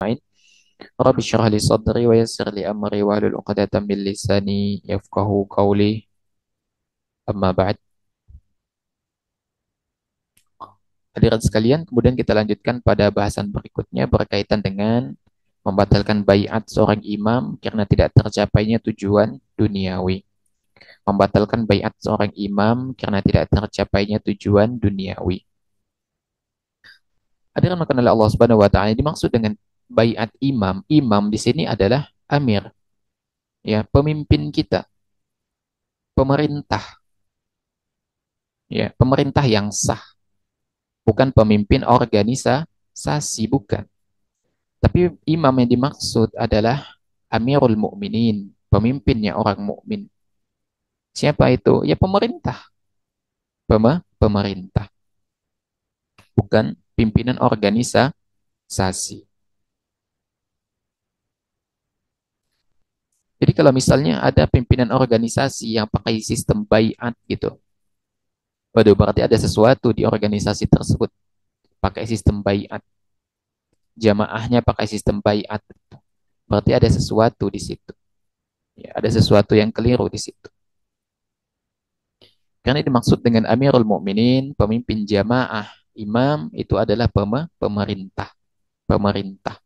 Ain. Rabbi syrah li sadri wa yassir li amri wa hlul 'uqdatam min lisani yafqahu qawli. Amma ba'd. Hadirin sekalian, kemudian kita lanjutkan pada bahasan berikutnya berkaitan dengan membatalkan baiat seorang imam karena tidak tercapainya tujuan duniawi. Membatalkan baiat seorang imam karena tidak tercapainya tujuan duniawi. Hadirin makan oleh Allah Subhanahu wa taala, dimaksud dengan baiat imam, imam di sini adalah amir, ya, pemimpin kita, pemerintah, ya, pemerintah yang sah, bukan pemimpin organisasi, bukan. Tapi imam yang dimaksud adalah Amirul Mukminin, pemimpinnya orang mukmin. Siapa itu? Ya pemerintah, pemerintah, bukan pimpinan organisasi. Jadi kalau misalnya ada pimpinan organisasi yang pakai sistem baiat gitu, waduh berarti ada sesuatu di organisasi tersebut pakai sistem baiat, jamaahnya pakai sistem baiat, berarti ada sesuatu di situ. Ya, ada sesuatu yang keliru di situ. Karena dimaksud dengan Amirul Mukminin, pemimpin jamaah, imam itu adalah pemerintah, pemerintah.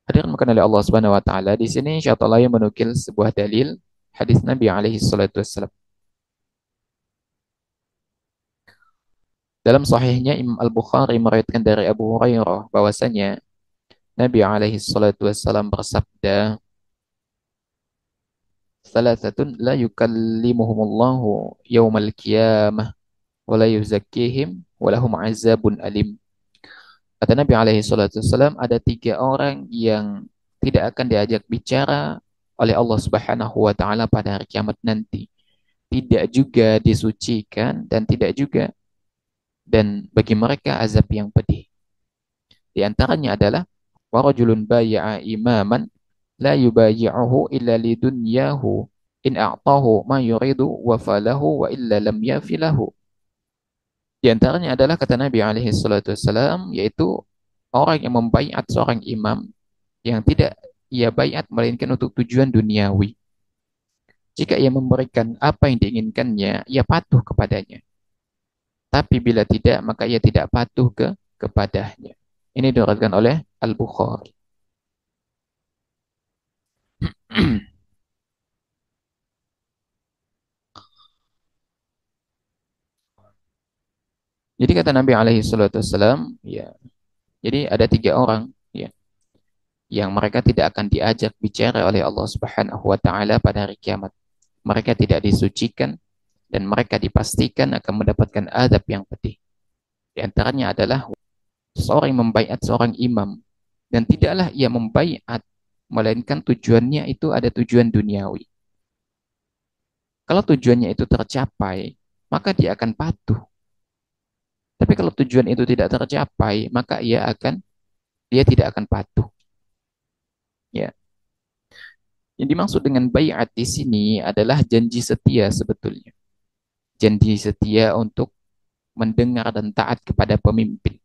Hadirkan oleh Allah Subhanahu wa taala. Di sini insyaallah yang menukil sebuah dalil hadis Nabi alaihi salatu wassalam. Dalam sahihnya Imam Al-Bukhari meriwayatkan dari Abu Hurairah bahwasanya Nabi alaihi salatu wassalam bersabda, "Salasatun la yukallimuhumullahu yaumal qiyamah wa la yuzakkihim wa lahum azabun alim." Kata Nabi alaihi salatu wasallam, ada tiga orang yang tidak akan diajak bicara oleh Allah Subhanahu wa taala pada hari kiamat nanti. Tidak juga disucikan dan tidak juga, dan bagi mereka azab yang pedih. Di antaranya adalah warajulun bayya'a imaman la yubayyi'uhu illa lidunyahu in a'tahu ma yuridu wa falahu wa illa lam yafilahu. Di antaranya adalah kata Nabi alaihi salatu wasallam, yaitu orang yang membaiat seorang imam yang tidak ia baiat melainkan untuk tujuan duniawi. Jika ia memberikan apa yang diinginkannya, ia patuh kepadanya. Tapi bila tidak, maka ia tidak patuh kepadanya. Ini diriwayatkan oleh Al-Bukhari. Jadi kata Nabi alaihi salatu wasallam, ya, jadi ada tiga orang, ya, yang mereka tidak akan diajak bicara oleh Allah Subhanahu wa taala pada hari kiamat. Mereka tidak disucikan dan mereka dipastikan akan mendapatkan azab yang pedih. Di antaranya adalah seorang yang membaiat seorang imam dan tidaklah ia membaiat melainkan tujuannya itu ada tujuan duniawi. Kalau tujuannya itu tercapai, maka dia akan patuh. Tapi kalau tujuan itu tidak tercapai, maka dia tidak akan patuh. Ya. Yang dimaksud dengan baiat di sini adalah janji setia sebetulnya. Janji setia untuk mendengar dan taat kepada pemimpin.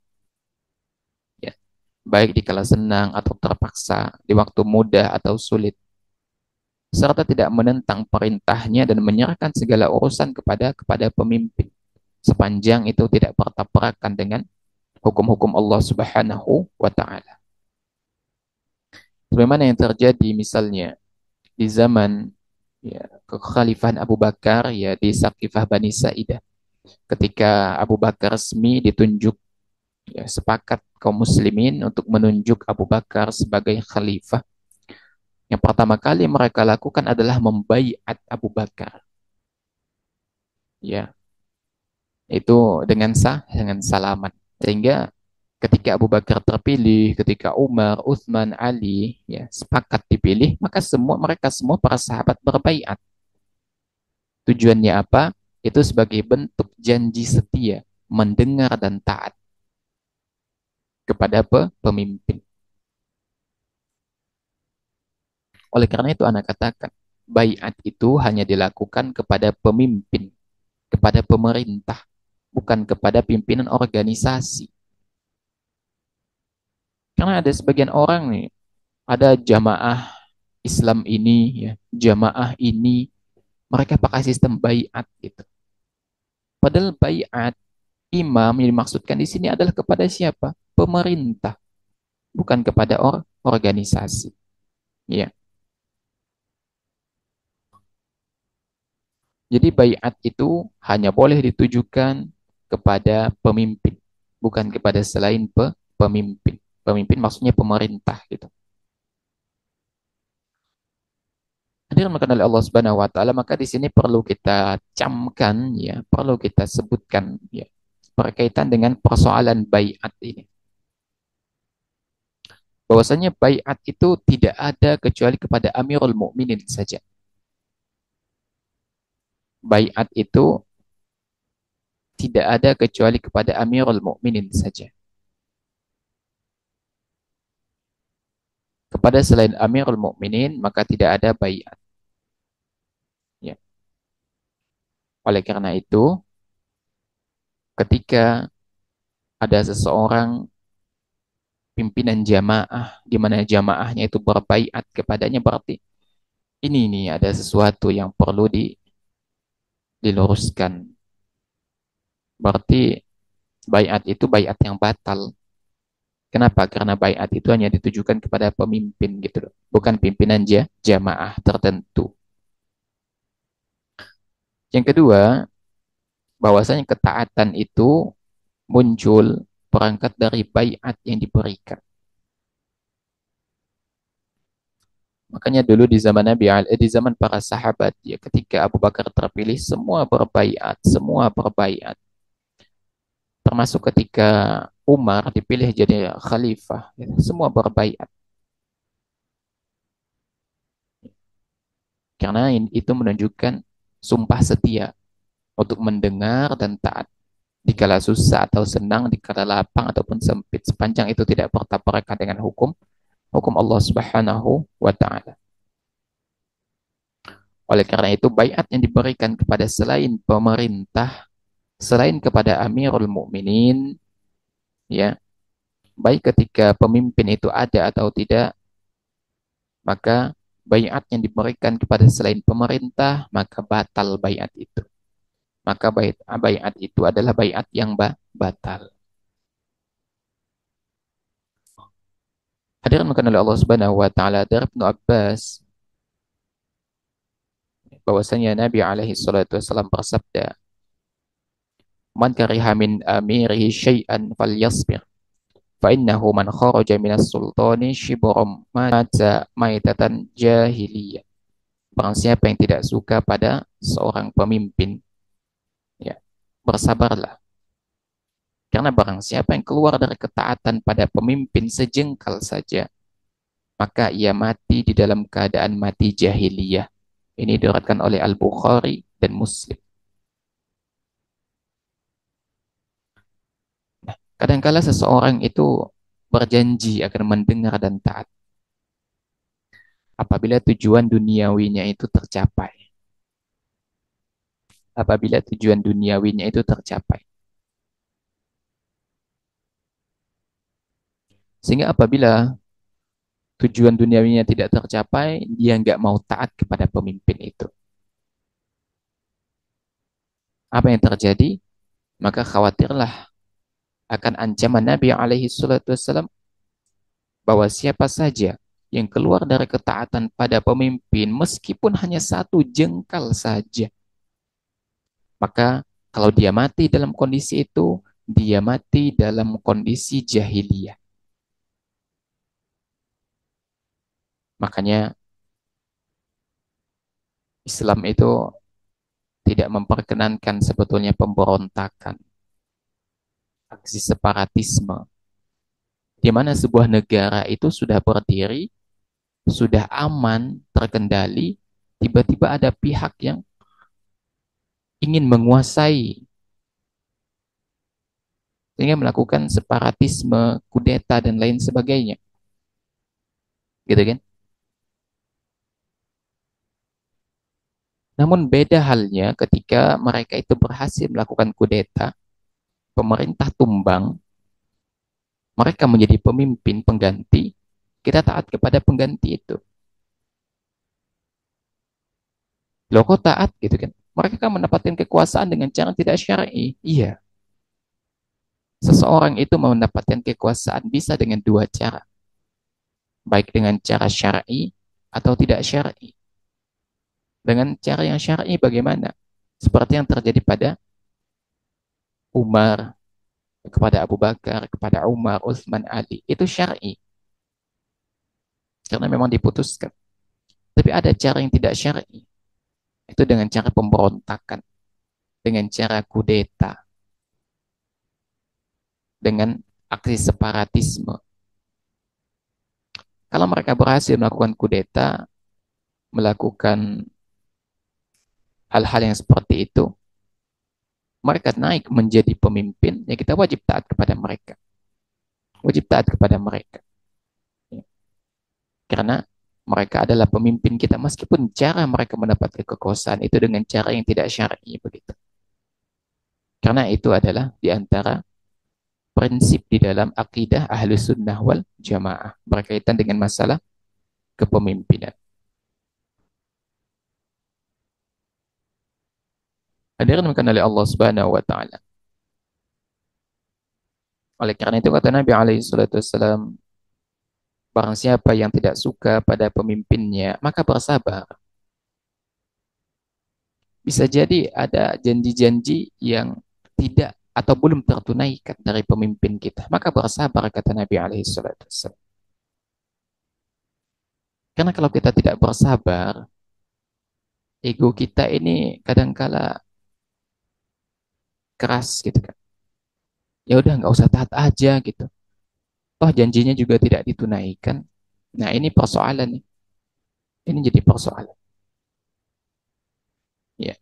Ya. Baik di kala senang atau terpaksa, di waktu mudah atau sulit, serta tidak menentang perintahnya dan menyerahkan segala urusan kepada pemimpin sepanjang itu tidak bertabrakan dengan hukum-hukum Allah Subhanahu wa taala. Sebagaimana yang terjadi misalnya di zaman, ya, kekhalifahan Abu Bakar, ya, di Saqifah Bani Sa'idah, ketika Abu Bakar resmi ditunjuk, ya, sepakat kaum muslimin untuk menunjuk Abu Bakar sebagai khalifah. Yang pertama kali mereka lakukan adalah membaiat Abu Bakar. Ya, itu dengan sah, dengan salaman. Sehingga ketika Abu Bakar terpilih, ketika Umar, Uthman, Ali, ya, sepakat dipilih, maka mereka semua para sahabat berbaiat. Tujuannya apa? Itu sebagai bentuk janji setia, mendengar dan taat kepada pemimpin. Oleh karena itu anak katakan, baiat itu hanya dilakukan kepada pemimpin, kepada pemerintah, bukan kepada pimpinan organisasi. Karena ada sebagian orang nih, ada jamaah Islam ini, ya, jamaah ini, mereka pakai sistem baiat gitu. Padahal baiat imam yang dimaksudkan di sini adalah kepada siapa? Pemerintah, bukan kepada organisasi. Ya. Jadi baiat itu hanya boleh ditujukan kepada pemimpin, bukan kepada selain pemimpin. Pemimpin maksudnya pemerintah gitu. Hadirin makan oleh Allah Subhanahu wa taala, maka di sini perlu kita camkan ya, perlu kita sebutkan ya berkaitan dengan persoalan baiat ini. Bahwasanya baiat itu tidak ada kecuali kepada Amirul Mukminin saja. Baiat itu tidak ada kecuali kepada Amirul Mukminin saja. Kepada selain Amirul Mukminin maka tidak ada baiat. Ya. Oleh karena itu, ketika ada seseorang pimpinan jamaah di mana jamaahnya itu berbaiat kepadanya, berarti ini nih ada sesuatu yang perlu diluruskan. Berarti baiat itu baiat yang batal. Kenapa? Karena baiat itu hanya ditujukan kepada pemimpin gitu loh, bukan pimpinan jamaah tertentu. Yang kedua, bahwasanya ketaatan itu muncul berangkat dari baiat yang diberikan. Makanya dulu di zaman di zaman para sahabat ya, ketika Abu Bakar terpilih semua berbaiat. Termasuk ketika Umar dipilih jadi khalifah, ya, semua berbaiat. Karena itu menunjukkan sumpah setia untuk mendengar dan taat. Dikala susah atau senang, dikala lapang ataupun sempit, sepanjang itu tidak bertabrakan dengan hukum Allah Subhanahu wa taala. Oleh karena itu, baiat yang diberikan kepada selain pemerintah, selain kepada Amirul Mukminin, ya, baik ketika pemimpin itu ada atau tidak, maka baiat yang diberikan kepada selain pemerintah, maka batal baiat itu. Maka baiat itu adalah baiat yang batal. Hadirin makan oleh Allah Subhanahu wa taala, dari Ibnu Abbas bahwasanya Nabi alaihi salatu wasallam bersabda, "Man kariha min amirihi syai'an falyasbir, fa innahu man kharaja minas sultani shibrum mata maitatan jahiliyah." Barang siapa yang tidak suka pada seorang pemimpin, ya, bersabarlah. Karena barang siapa yang keluar dari ketaatan pada pemimpin sejengkal saja, maka ia mati di dalam keadaan mati jahiliyah. Ini diriwayatkan oleh Al-Bukhari dan Muslim. Nah, kadangkala seseorang itu berjanji akan mendengar dan taat apabila tujuan duniawinya itu tercapai. Apabila tujuan duniawinya itu tercapai. Sehingga apabila tujuan duniawinya tidak tercapai, dia nggak mau taat kepada pemimpin itu. Apa yang terjadi? Maka khawatirlah akan ancaman Nabi alaihi salatu wassalam bahwa siapa saja yang keluar dari ketaatan pada pemimpin meskipun hanya satu jengkal saja, maka kalau dia mati dalam kondisi itu, dia mati dalam kondisi jahiliyah. Makanya Islam itu tidak memperkenankan sebetulnya pemberontakan, aksi separatisme, di mana sebuah negara itu sudah berdiri, sudah aman, terkendali, tiba-tiba ada pihak yang ingin menguasai sehingga melakukan separatisme, kudeta dan lain sebagainya. Gitu kan? Namun beda halnya ketika mereka itu berhasil melakukan kudeta, pemerintah tumbang, Mereka menjadi pemimpin pengganti, kita taat kepada pengganti itu. Loh kok taat gitu kan? Mereka kan mendapatkan kekuasaan dengan cara tidak syar'i. Iya, seseorang itu mendapatkan kekuasaan bisa dengan dua cara, baik dengan cara syar'i atau tidak syar'i. Dengan cara yang syar'i bagaimana? Seperti yang terjadi pada Umar, kepada Abu Bakar, kepada Umar, Utsman, Ali. Itu syar'i, karena memang diputuskan. Tapi ada cara yang tidak syar'i. Itu dengan cara pemberontakan, dengan cara kudeta, dengan aksi separatisme. Kalau mereka berhasil melakukan kudeta, melakukan hal-hal yang seperti itu, mereka naik menjadi pemimpin, ya kita wajib taat kepada mereka. Wajib taat kepada mereka. Ya. Karena mereka adalah pemimpin kita, meskipun cara mereka mendapatkan kekuasaan itu dengan cara yang tidak syar'i begitu. Karena itu adalah di antara prinsip di dalam akidah ahlu sunnah wal jamaah berkaitan dengan masalah kepemimpinan. Hadirin bukan oleh Allah Subhanahu wa taala. Oleh karena itu kata Nabi alaihi salatu wasallam, barang siapa yang tidak suka pada pemimpinnya, maka bersabar. Bisa jadi ada janji-janji yang tidak atau belum tertunaikan dari pemimpin kita. Maka bersabar kata Nabi alaihi salatu wasallam. Karena kalau kita tidak bersabar, ego kita ini kadangkala keras gitu kan. Ya udah nggak usah taat aja gitu. Toh janjinya juga tidak ditunaikan. Nah ini persoalan nih. Ini jadi persoalan. Ya.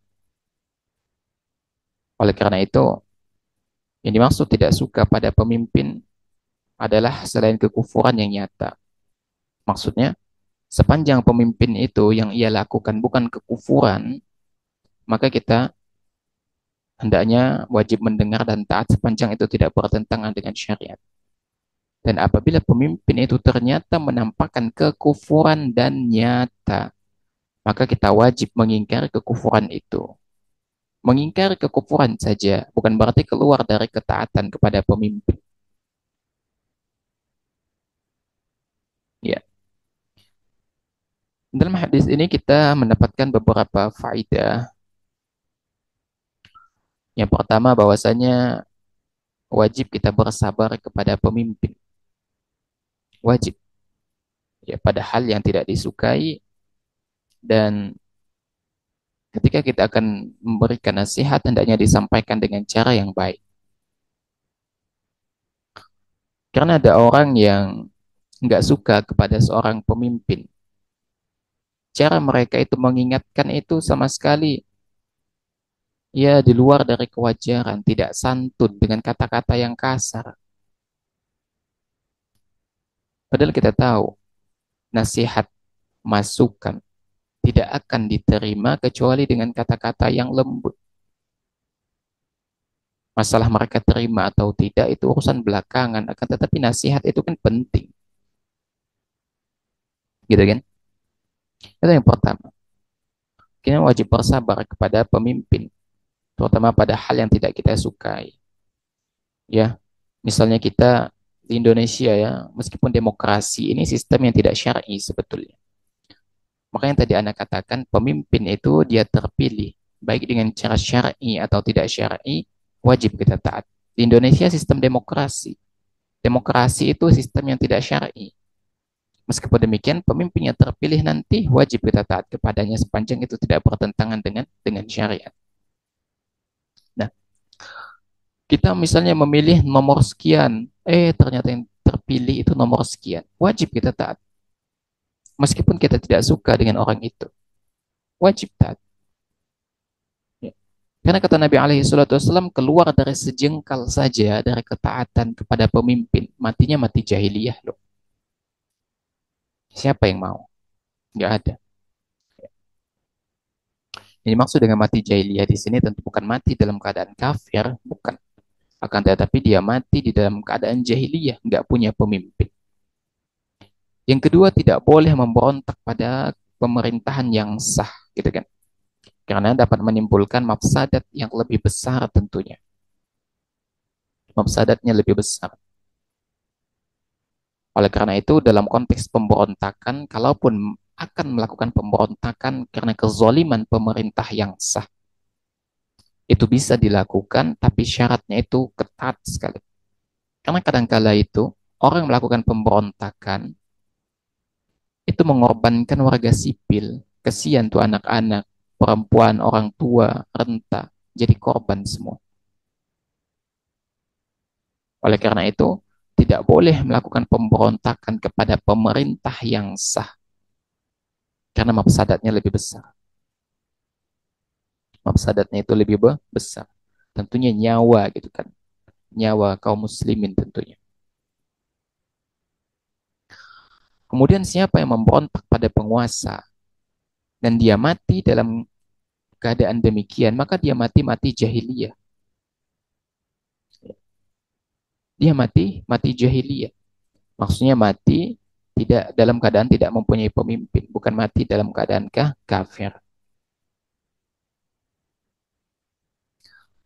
Oleh karena itu, yang dimaksud tidak suka pada pemimpin adalah selain kekufuran yang nyata. Maksudnya, sepanjang pemimpin itu yang ia lakukan bukan kekufuran, maka kita hendaknya wajib mendengar dan taat sepanjang itu tidak bertentangan dengan syariat. Dan apabila pemimpin itu ternyata menampakkan kekufuran dan nyata, maka kita wajib mengingkari kekufuran itu. Mengingkari kekufuran saja bukan berarti keluar dari ketaatan kepada pemimpin. Ya. Dalam hadis ini kita mendapatkan beberapa faedah. Yang pertama bahwasanya wajib kita bersabar kepada pemimpin. Wajib. Ya, pada hal yang tidak disukai, dan ketika kita akan memberikan nasihat hendaknya disampaikan dengan cara yang baik. Karena ada orang yang nggak suka kepada seorang pemimpin. Cara mereka itu mengingatkan itu sama sekali ya di luar dari kewajaran, tidak santun dengan kata-kata yang kasar. Padahal kita tahu nasihat, masukan tidak akan diterima kecuali dengan kata-kata yang lembut. Masalah mereka terima atau tidak itu urusan belakangan, akan tetapi nasihat itu kan penting, gitu kan? Itu yang pertama. Kita wajib bersabar kepada pemimpin, terutama pada hal yang tidak kita sukai. Ya, misalnya kita di Indonesia ya, meskipun demokrasi ini sistem yang tidak syar'i sebetulnya. Maka yang tadi Anda katakan, pemimpin itu dia terpilih, baik dengan cara syar'i atau tidak syar'i, wajib kita taat. Di Indonesia sistem demokrasi. Demokrasi itu sistem yang tidak syar'i. Meskipun demikian, pemimpin yang terpilih nanti wajib kita taat kepadanya sepanjang itu tidak bertentangan dengan syariat. Nah, kita misalnya memilih nomor sekian, ternyata yang terpilih itu nomor sekian, wajib kita taat. Meskipun kita tidak suka dengan orang itu, wajib taat. Ya. Karena kata Nabi alaihi salatu wasallam, keluar dari sejengkal saja dari ketaatan kepada pemimpin, matinya mati jahiliyah loh. Siapa yang mau? Nggak ada. Yang dimaksud dengan mati jahiliyah di sini tentu bukan mati dalam keadaan kafir, bukan. Akan tetapi dia mati di dalam keadaan jahiliyah, nggak punya pemimpin. Yang kedua, tidak boleh memberontak pada pemerintahan yang sah, gitu kan? Karena dapat menimbulkan mafsadat yang lebih besar tentunya. Mafsadatnya lebih besar. Oleh karena itu, dalam konteks pemberontakan, kalaupun akan melakukan pemberontakan karena kezaliman pemerintah yang sah, itu bisa dilakukan, tapi syaratnya itu ketat sekali. Karena kadangkala itu, orang melakukan pemberontakan, itu mengorbankan warga sipil. Kesian tuh anak-anak, perempuan, orang tua, renta, jadi korban semua. Oleh karena itu, tidak boleh melakukan pemberontakan kepada pemerintah yang sah, karena mafsadatnya lebih besar. Mafsadatnya itu lebih besar. Tentunya nyawa gitu kan. Nyawa kaum muslimin tentunya. Kemudian siapa yang memberontak pada penguasa dan dia mati dalam keadaan demikian, maka dia mati jahiliyah. Dia mati jahiliyah. Maksudnya mati tidak dalam keadaan tidak mempunyai pemimpin, bukan mati dalam keadaan kafir.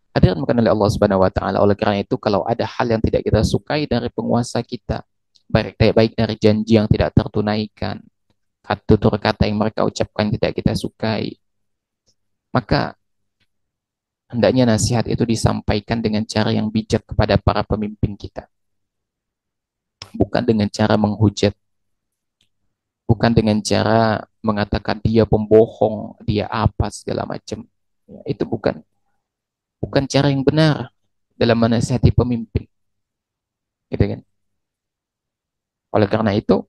Hadirin bukan oleh Allah Subhanahu wa taala. Oleh karena itu, kalau ada hal yang tidak kita sukai dari penguasa kita, baik dari janji yang tidak tertunaikan, tutur kata yang mereka ucapkan tidak kita sukai, maka hendaknya nasihat itu disampaikan dengan cara yang bijak kepada para pemimpin kita, bukan dengan cara menghujat, bukan dengan cara mengatakan dia pembohong, dia apa segala macam. Ya, itu bukan cara yang benar dalam menasihati pemimpin, gitu kan? Oleh karena itu,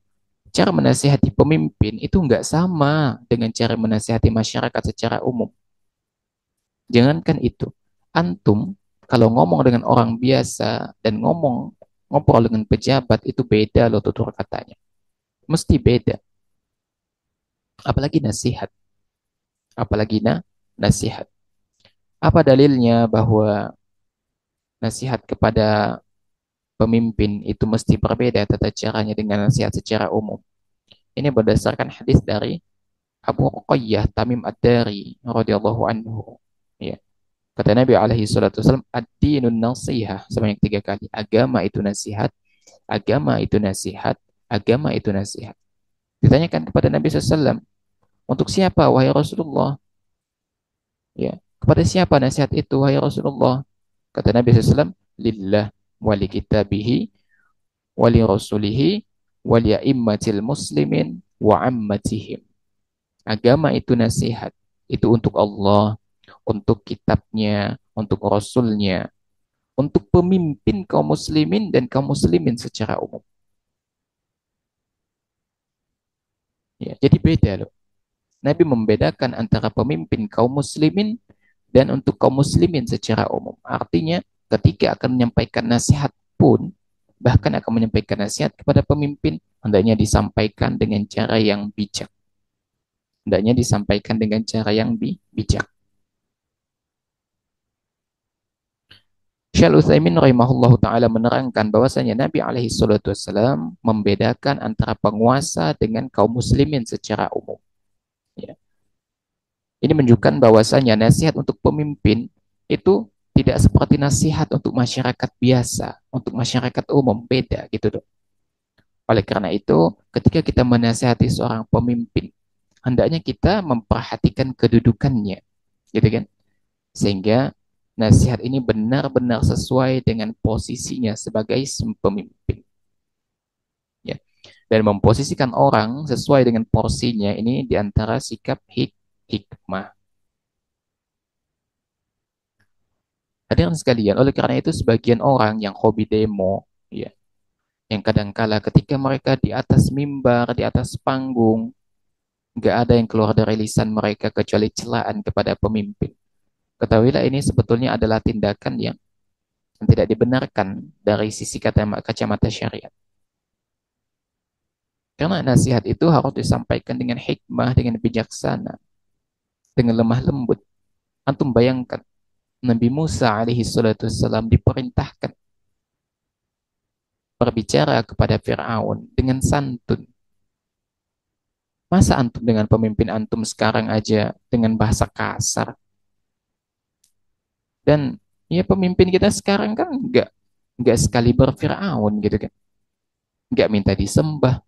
cara menasihati pemimpin itu nggak sama dengan cara menasihati masyarakat secara umum. Jangankan itu, antum kalau ngomong dengan orang biasa dan ngobrol dengan pejabat itu beda loh tutur katanya. Mesti beda. Apalagi nasihat. Apalagi nasihat. Apa dalilnya bahwa nasihat kepada pemimpin itu mesti berbeda tata caranya dengan nasihat secara umum? Ini berdasarkan hadis dari Abu Uqayyah Tamim Ad-Dari radhiyallahu anhu. Ya. Kata Nabi alaihi salatu wasallam, ad-dinun nasihah sebanyak 3 kali. Agama itu nasihat, agama itu nasihat, agama itu nasihat. Ditanyakan kepada Nabi SAW, untuk siapa wahai Rasulullah? Ya, kepada siapa nasihat itu wahai Rasulullah? Kata Nabi SAW, lillah wali kitabihi wali rasulihi wali a'immatil muslimin wa ammatihim. Agama itu nasihat, itu untuk Allah, untuk kitabnya, untuk rasulnya, untuk pemimpin kaum muslimin dan kaum muslimin secara umum. Ya, jadi beda loh. Nabi membedakan antara pemimpin kaum muslimin dan untuk kaum muslimin secara umum. Artinya ketika akan menyampaikan nasihat pun, bahkan akan menyampaikan nasihat kepada pemimpin, hendaknya disampaikan dengan cara yang bijak. Hendaknya disampaikan dengan cara yang bijak. Syekh Utsaimin rahimahullahu taala menerangkan bahwasanya Nabi alaihi salatu wasallam membedakan antara penguasa dengan kaum muslimin secara umum. Ya. Ini menunjukkan bahwasanya nasihat untuk pemimpin itu tidak seperti nasihat untuk masyarakat biasa, untuk masyarakat umum, beda gitu dong. Oleh karena itu, ketika kita menasihati seorang pemimpin, hendaknya kita memperhatikan kedudukannya, gitu kan? Sehingga nasihat ini benar-benar sesuai dengan posisinya sebagai pemimpin, ya. Dan memposisikan orang sesuai dengan porsinya ini diantara sikap hikmah. Hadirin sekalian, oleh karena itu sebagian orang yang hobi demo, ya, yang kadangkala ketika mereka di atas mimbar, di atas panggung, nggak ada yang keluar dari lisan mereka kecuali celaan kepada pemimpin. Ketahuilah ini sebetulnya adalah tindakan yang tidak dibenarkan dari sisi kacamata syariat. Karena nasihat itu harus disampaikan dengan hikmah, dengan bijaksana, dengan lemah lembut. Antum bayangkan, Nabi Musa alaihi salatu wassalam diperintahkan berbicara kepada Fir'aun dengan santun. Masa antum dengan pemimpin antum sekarang aja dengan bahasa kasar? Dan ya pemimpin kita sekarang kan nggak sekali Fir'aun gitu kan. Nggak minta disembah,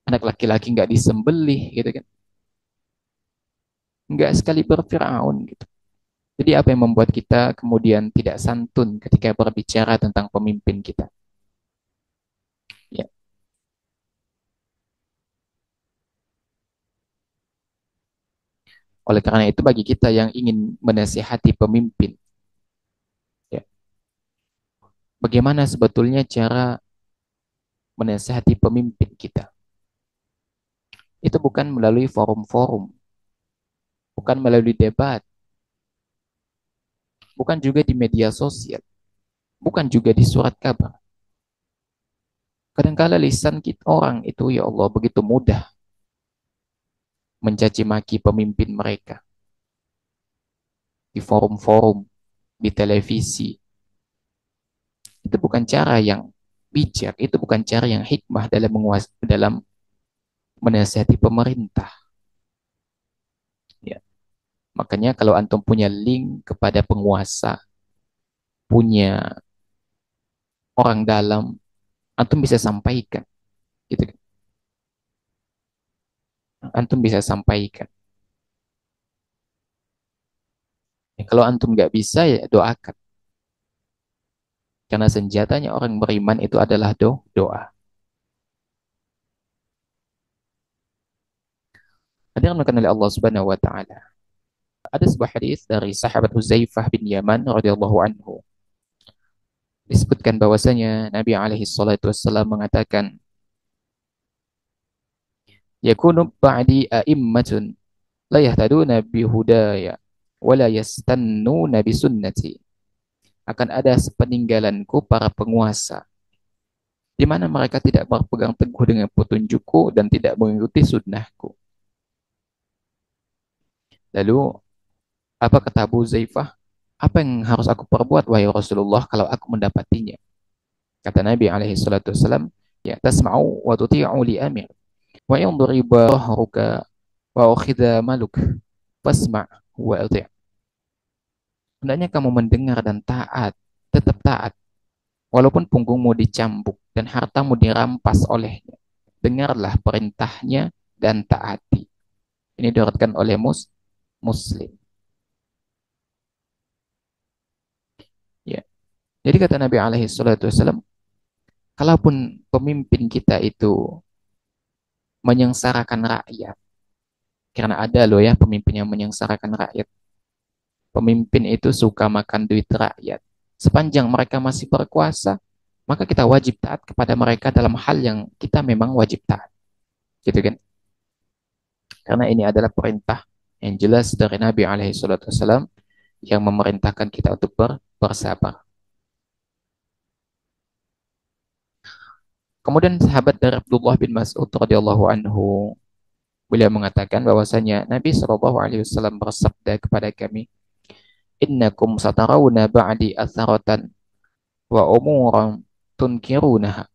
anak laki-laki nggak disembelih gitu kan. Nggak sekali Fir'aun gitu. Jadi apa yang membuat kita kemudian tidak santun ketika berbicara tentang pemimpin kita? Ya, oleh karena itu bagi kita yang ingin menasihati pemimpin, ya, bagaimana sebetulnya cara menasihati pemimpin kita? Itu bukan melalui forum-forum, bukan melalui debat, bukan juga di media sosial, bukan juga di surat kabar. Kadangkala lisan kita orang itu ya Allah begitu mudah mencaci maki pemimpin mereka di forum-forum, di televisi. Itu bukan cara yang bijak, itu bukan cara yang hikmah dalam menasihati pemerintah. Ya. Makanya kalau antum punya link kepada penguasa, punya orang dalam, antum bisa sampaikan, gitu kan? Antum bisa sampaikan. Ya, kalau antum nggak bisa ya doakan. Karena senjatanya orang beriman itu adalah doa. Ada yang oleh Allah Subhanahu wa taala. Ada sebuah hadis dari sahabat Huzaifah bin Yaman radhiyallahu anhu. Disebutkan bahwasanya Nabi alaihi salatu wassalam mengatakan, "Yakunu ba'di a'immatun la yahtaduna bihudaya wa la yastannuna bisunnati." Akan ada sepeninggalanku para penguasa di mana mereka tidak berpegang teguh dengan petunjukku dan tidak mengikuti sunnahku. Lalu apa kata Abu Zaifah? Apa yang harus aku perbuat wahai Rasulullah kalau aku mendapatinya? Kata Nabi alaihi salatu wasallam, ya tasma'u wa tuti'u li amir wa in duriba dhahruka wa ukhidha maluk fasma' wa ati'. Hendaknya kamu mendengar dan taat, tetap taat walaupun punggungmu dicambuk dan hartamu dirampas olehnya. Dengarlah perintahnya dan taati. Ini diriwayatkan oleh Muslim. Ya. Jadi kata Nabi alaihi salatu wasallam, kalaupun pemimpin kita itu menyengsarakan rakyat, karena ada loh ya pemimpin yang menyengsarakan rakyat. Pemimpin itu suka makan duit rakyat. Sepanjang mereka masih berkuasa, maka kita wajib taat kepada mereka dalam hal yang kita memang wajib taat. Gitu kan? Karena ini adalah perintah yang jelas dari Nabi alaihi salatu wasallam yang memerintahkan kita untuk bersabar. Kemudian sahabat dari Abdullah bin Mas'ud radhiyallahu anhu, beliau mengatakan bahwasanya Nabi Shallallahu alaihi wasallam bersabda kepada kami, "Innakum satarawna ba'di atharatan wa umuran tunkirunaha."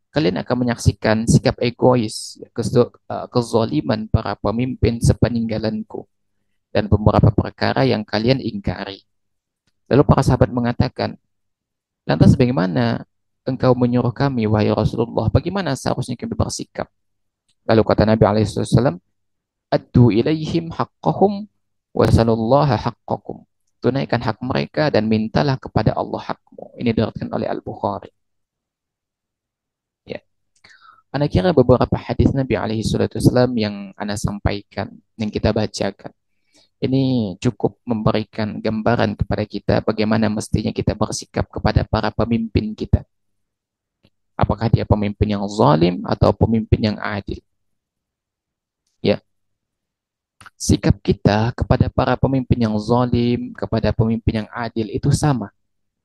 Kalian akan menyaksikan sikap egois, kezaliman para pemimpin sepeninggalanku dan beberapa perkara yang kalian ingkari. Lalu para sahabat mengatakan, lantas bagaimana engkau menyuruh kami, wahai Rasulullah? Bagaimana seharusnya kami bersikap? Lalu kata Nabi alaihissalam, addu ilaihim haqqahum wa salullaha haqqakum. Tunaikan hak mereka dan mintalah kepada Allah hakmu. Ini diriwayatkan oleh Al-Bukhari. Ya. Ana kira beberapa hadis Nabi alaihi salatu wasallam yang ana sampaikan, yang kita bacakan, ini cukup memberikan gambaran kepada kita bagaimana mestinya kita bersikap kepada para pemimpin kita. Apakah dia pemimpin yang zalim atau pemimpin yang adil? Ya, sikap kita kepada para pemimpin yang zalim, kepada pemimpin yang adil itu sama.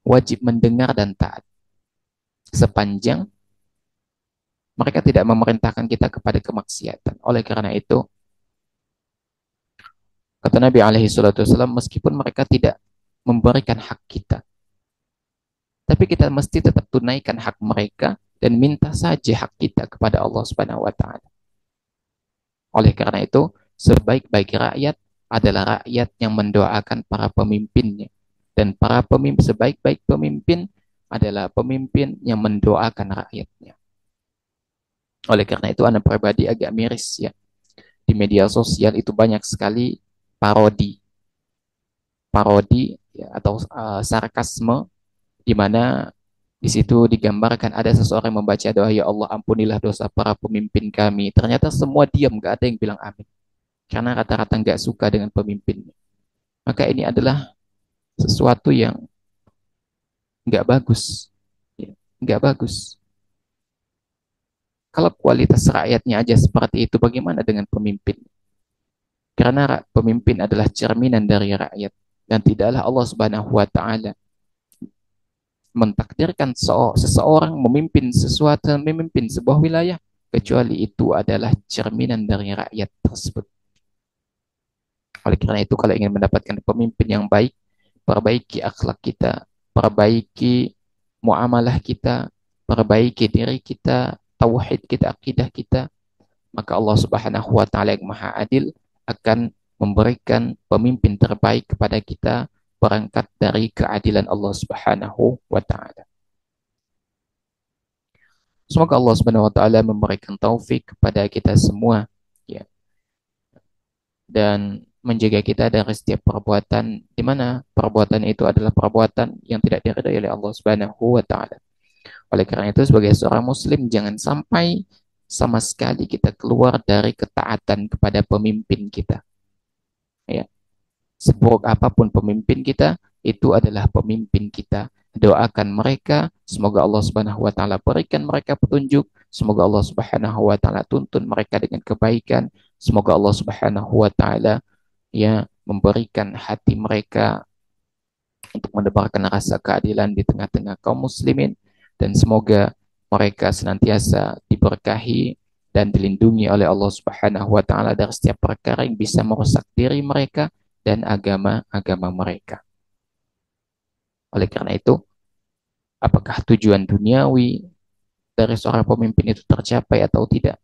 Wajib mendengar dan taat. Sepanjang mereka tidak memerintahkan kita kepada kemaksiatan. Oleh karena itu, Kata Nabi alaihi salatu wasallam, meskipun mereka tidak memberikan hak kita, tapi kita mesti tetap tunaikan hak mereka dan minta saja hak kita kepada Allah Subhanahu wa taala. Oleh karena itu, sebaik-baik rakyat adalah rakyat yang mendoakan para pemimpinnya. Dan para pemimpin, sebaik-baik pemimpin adalah pemimpin yang mendoakan rakyatnya. Oleh karena itu, anak pribadi agak miris ya. Di media sosial itu banyak sekali parodi, parodi ya, atau sarkasme di mana di situ digambarkan ada seseorang yang membaca doa, ya Allah ampunilah dosa para pemimpin kami. Ternyata semua diam, gak ada yang bilang amin. Karena rata-rata nggak suka dengan pemimpinnya. Maka ini adalah sesuatu yang nggak bagus. Ya, nggak bagus. Kalau kualitas rakyatnya aja seperti itu, bagaimana dengan pemimpin? Karena pemimpin adalah cerminan dari rakyat. Dan tidaklah Allah Subhanahu wa Ta'ala mentakdirkan seseorang memimpin sesuatu, memimpin sebuah wilayah, kecuali itu adalah cerminan dari rakyat tersebut. Oleh karena itu, kalau ingin mendapatkan pemimpin yang baik, perbaiki akhlak kita, perbaiki muamalah kita, perbaiki diri kita, tauhid kita, akidah kita, maka Allah Subhanahu wa taala yang Maha Adil akan memberikan pemimpin terbaik kepada kita berangkat dari keadilan Allah Subhanahu wa taala. Semoga Allah Subhanahu wa taala memberikan taufik kepada kita semua ya, dan menjaga kita dari setiap perbuatan di mana perbuatan itu adalah perbuatan yang tidak diridhai oleh Allah Subhanahu wa taala. Oleh karena itu sebagai seorang muslim jangan sampai sama sekali kita keluar dari ketaatan kepada pemimpin kita. Ya, seburuk apapun pemimpin kita, itu adalah pemimpin kita. Doakan mereka, semoga Allah Subhanahu wa taala berikan mereka petunjuk, semoga Allah Subhanahu wa taala tuntun mereka dengan kebaikan, semoga Allah Subhanahu wa taala ya memberikan hati mereka untuk menebarkan rasa keadilan di tengah-tengah kaum muslimin, dan semoga mereka senantiasa diberkahi dan dilindungi oleh Allah Subhanahu wa taala dari setiap perkara yang bisa merusak diri mereka dan agama-agama mereka. Oleh karena itu, apakah tujuan duniawi dari seorang pemimpin itu tercapai atau tidak?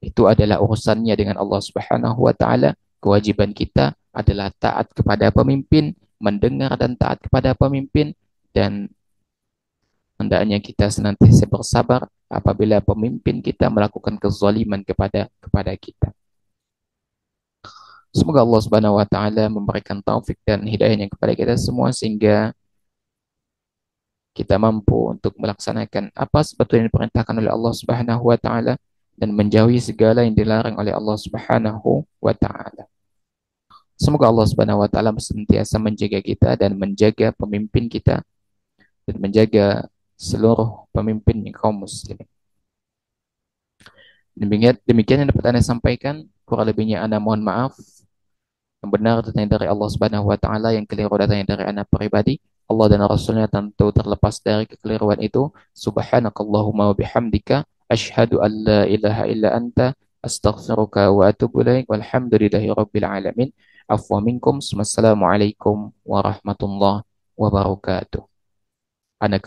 Itu adalah urusannya dengan Allah Subhanahu wa taala. Kewajiban kita adalah taat kepada pemimpin, mendengar dan taat kepada pemimpin, dan hendaknya kita senantiasa bersabar apabila pemimpin kita melakukan kezaliman kepada kita. Semoga Allah Subhanahu wa taala memberikan taufik dan hidayahnya kepada kita semua sehingga kita mampu untuk melaksanakan apa sebetulnya yang diperintahkan oleh Allah Subhanahu wa taala dan menjauhi segala yang dilarang oleh Allah Subhanahu wa taala. Semoga Allah Subhanahu wa taala senantiasa menjaga kita dan menjaga pemimpin kita dan menjaga seluruh pemimpin kaum muslimin. Demikian yang dapat Anda sampaikan. Kurang lebihnya Anda mohon maaf. Yang benar datangnya dari Allah Subhanahu wa taala, yang keliru datangnya dari anak pribadi. Allah dan Rasulnya tentu terlepas dari kekeliruan itu. Subhanakallahumma wa bihamdika asyhadu an la ilaha illa anta astaghfiruka wa atubu ilaik walhamdulillahi rabbil alamin. Afwa minkum. Wassalamualaikum warahmatullahi wabarakatuh. Anda